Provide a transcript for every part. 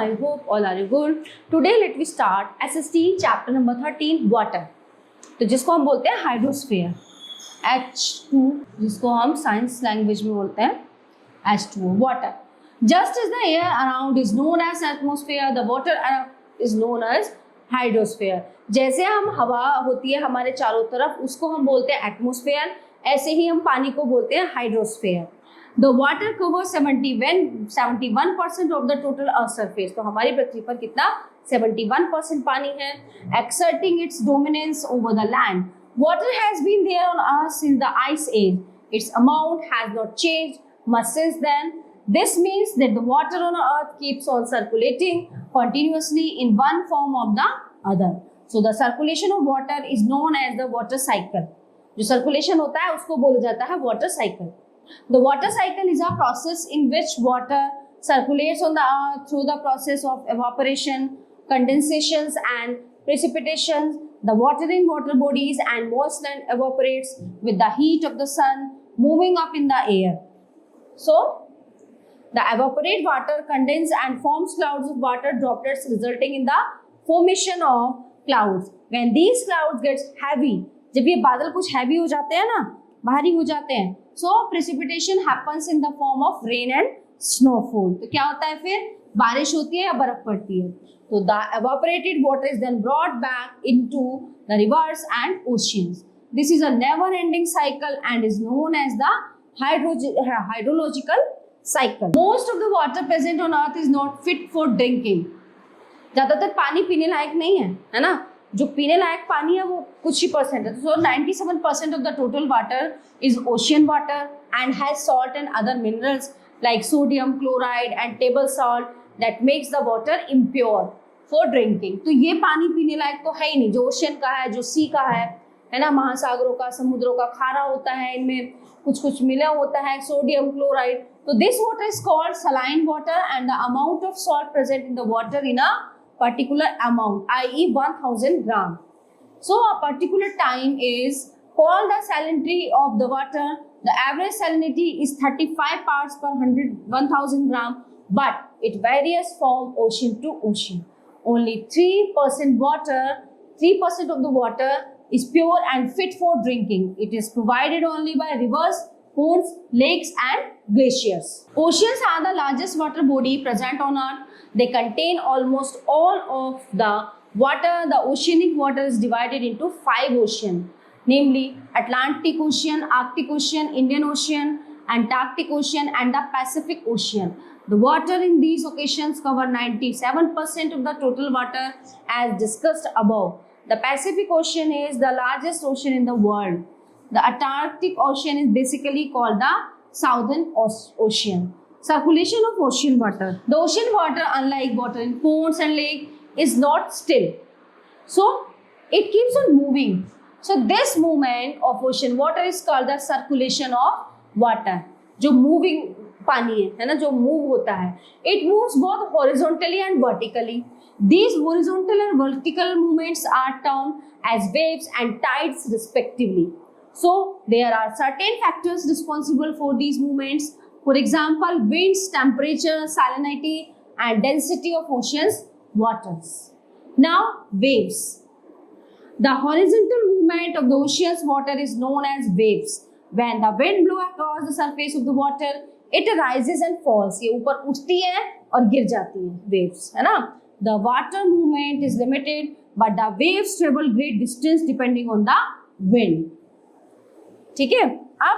I hope all are good. Today let me start SST chapter number 13 water. तो जिसको हम बोलते हैं हाइड्रोस्फीयर, H2 जिसको हम साइंस लैंग्वेज में बोलते हैं H2O, water. Just as the air around is known as atmosphere, the water is known as hydrosphere. जैसे हम हवा होती है हमारे चारों तरफ उसको हम बोलते हैं एटमोस्फेयर, ऐसे ही हम पानी को बोलते हैं hydrosphere. The water cover 71% of the total earth surface. तो हमारी पृथ्वी पर कितना 71% पानी है. Exerting its dominance over the land. Water has been there on earth since the ice age. Its amount has not changed much since then. This means that the water on earth keeps on circulating continuously in one form or the other. So the circulation of water is known as the water cycle. जो circulation होता है उसको बोला जाता है water cycle. The water cycle is a process in which water circulates on the earth through the process of evaporation, condensations and precipitations. The water in water bodies and moist land evaporates with the heat of the sun moving up in the air. So the evaporate water condenses and forms clouds of water droplets resulting in the formation of clouds. When these clouds get heavy, जब ये बादल कुछ heavy हो जाते हैं ना, भारी हो जाते हैं, so precipitation happens in the form of rain and snowfall. तो क्या होता है फिर बारिश होती है या बर्फ पड़ती है. तो the evaporated water is then brought back into the rivers and oceans. This is a never-ending cycle and is known as the hydrological cycle. Most of the water present on earth is not fit for drinking. ज्यादातर पानी पीने लायक नहीं है ना. जो पीने लायक पानी है वो कुछ ही परसेंट है. So 97% of the total water is ocean water and has salt and other minerals like sodium, chloride and table salt that makes the water impure for drinking. तो ये पानी पीने लायक तो है ही नहीं. जो ओशियन का है, जो सी का है ना, महासागरों का, समुद्रों का, खारा होता है, इनमें कुछ कुछ मिला होता है, sodium chloride. So this water is called saline water and the amount of salt present in the water in a particular amount, i.e. 1000 gram. So a particular time is called the salinity of the water. The average salinity is 35 parts per 1000 gram, but it varies from ocean to ocean. Only 3% of the water is pure and fit for drinking. It is provided only by rivers, ponds, lakes and glaciers. Oceans are the largest water body present on earth. They contain almost all of the water. The oceanic water is divided into 5 oceans, namely Atlantic Ocean, Arctic Ocean, Indian Ocean, Antarctic Ocean and the Pacific Ocean. The water in these oceans cover 97% of the total water as discussed above. The Pacific Ocean is the largest ocean in the world. The Antarctic Ocean is basically called the Southern Ocean. Circulation of ocean water. The ocean water, unlike water in ponds and lakes, is not still. So, it keeps on moving. So, this movement of ocean water is called the circulation of water. जो moving पानी है ना, जो move होता है. It moves both horizontally and vertically. These horizontal and vertical movements are termed as waves and tides respectively. So, there are certain factors responsible for these movements. For example, winds, temperature, salinity, and density of oceans waters. Now, waves. The horizontal movement of the ocean's water is known as waves. When the wind blows across the surface of the water, it rises and falls. ये ऊपर उठती है और गिर जाती है, waves, है ना. The water movement is limited, but the waves travel great distance depending on the wind. ठीक है. अब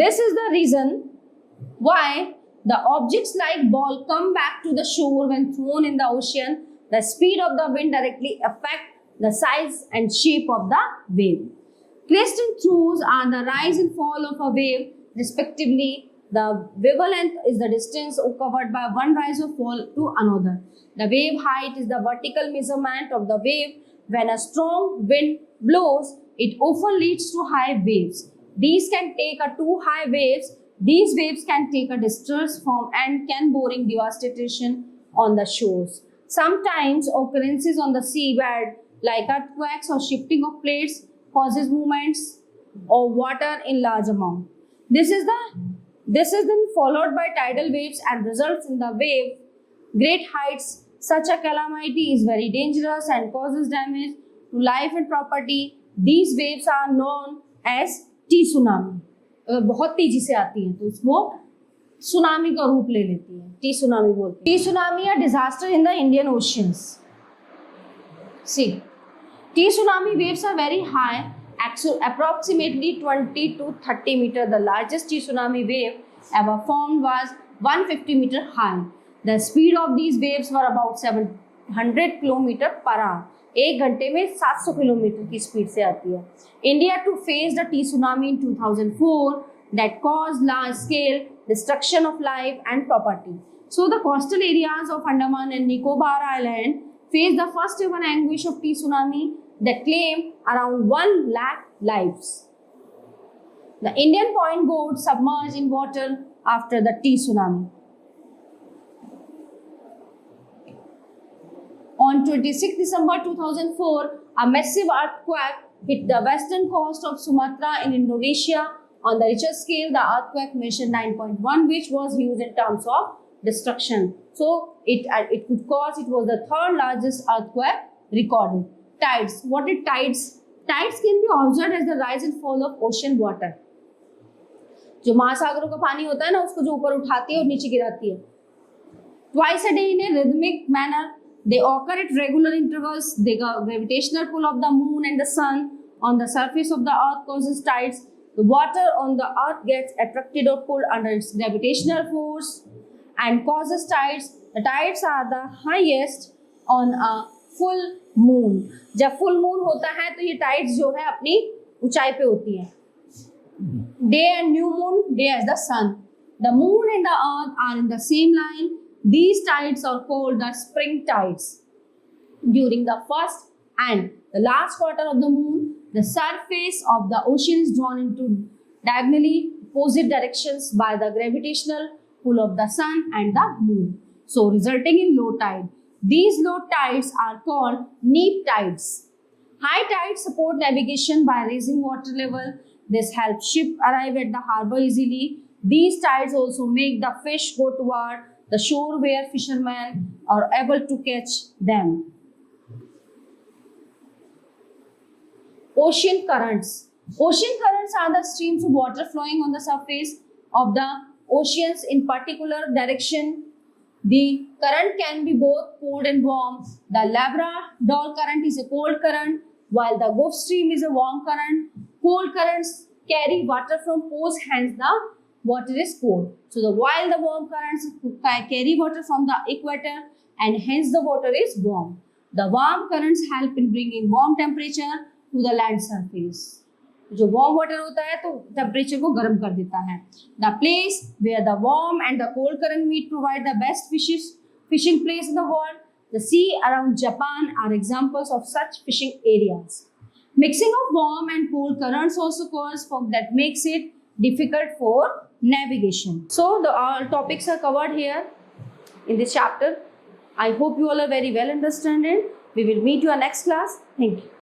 this is the reason why the objects like ball come back to the shore when thrown in the ocean. The speed of the wind directly affect the size and shape of the wave. Crests and throws are the rise and fall of a wave respectively. The wavelength is the distance covered by one rise or fall to another. The wave height is the vertical measurement of the wave. When a strong wind blows, it often leads to high waves. These can take too high waves. These waves can take a distress form and can bring devastation on the shores. Sometimes occurrences on the seabed like earthquakes or shifting of plates causes movements of water in large amount. This is the This is then followed by tidal waves and results in the wave great heights. Such a calamity is very dangerous and causes damage to life and property. These waves are known as tsunami. अगर बहुत तेजी से आती है तो वो tsunami का रूप ले लेती है, टी सुनामी बोलते हैं. टी सुनामी या disaster in the Indian oceans. See, tsunami waves are very high, approximately 20 to 30 meter. The largest tsunami wave ever formed was 150 meter high. The speed of these waves were about 700 kilometer per hour. एक घंटे में 700 kilometre की speed से आती है. India to face the tsunami in 2004 that caused large scale destruction of life and property. So the coastal areas of Andaman and Nicobar Island faced the first ever anguish of tea tsunami that claimed around 1 lakh lives. The Indian Point Goat submerged in water after the tea tsunami. On 26 December 2004, a massive earthquake hit the western coast of Sumatra in Indonesia. On the Richter scale, the earthquake measured 9.1, which was huge in terms of destruction. So it was the third largest earthquake recorded. Tides. What is tides? Tides can be observed as the rise and fall of ocean water. जो महासागरों का पानी होता है ना, उसको जो ऊपर उठाती है और नीचे गिराती है. Twice a day in a rhythmic manner, they occur at regular intervals. The gravitational pull of the moon and the sun on the surface of the earth causes tides. The water on the earth gets attracted or pulled under its gravitational force and causes tides. The tides are the highest on a full moon. जब full moon होता है तो ये tides जो है अपनी ऊंचाई पे होती है. Day and new moon, day as the sun. The moon and the earth are in the same line. These tides are called the spring tides. During the first and the last quarter of the moon, the surface of the ocean is drawn into diagonally opposite directions by the gravitational pull of the sun and the moon, so resulting in low tide. These low tides are called neap tides. High tides support navigation by raising water level. This helps ships arrive at the harbor easily. These tides also make the fish go toward the shore where fishermen are able to catch them. Ocean currents. Ocean currents are the streams of water flowing on the surface of the oceans in particular direction. The current can be both cold and warm. The Labrador current is a cold current, while the Gulf Stream is a warm current. Cold currents carry water from poles, hence the water is cold. So while the warm currents carry water from the equator, and hence the water is warm. The warm currents help in bringing warm temperature to the land surface. जो warm water होता है तो temperature को गर्म कर देता है. The place where the warm and the cold current meet provide the best fishing place in the world. The sea around Japan are examples of such fishing areas. Mixing of warm and cold currents also causes fog that makes it difficult for navigation. So the all topics are covered here in this chapter. I hope you all are very well understanding. We will meet you in next class. Thank you.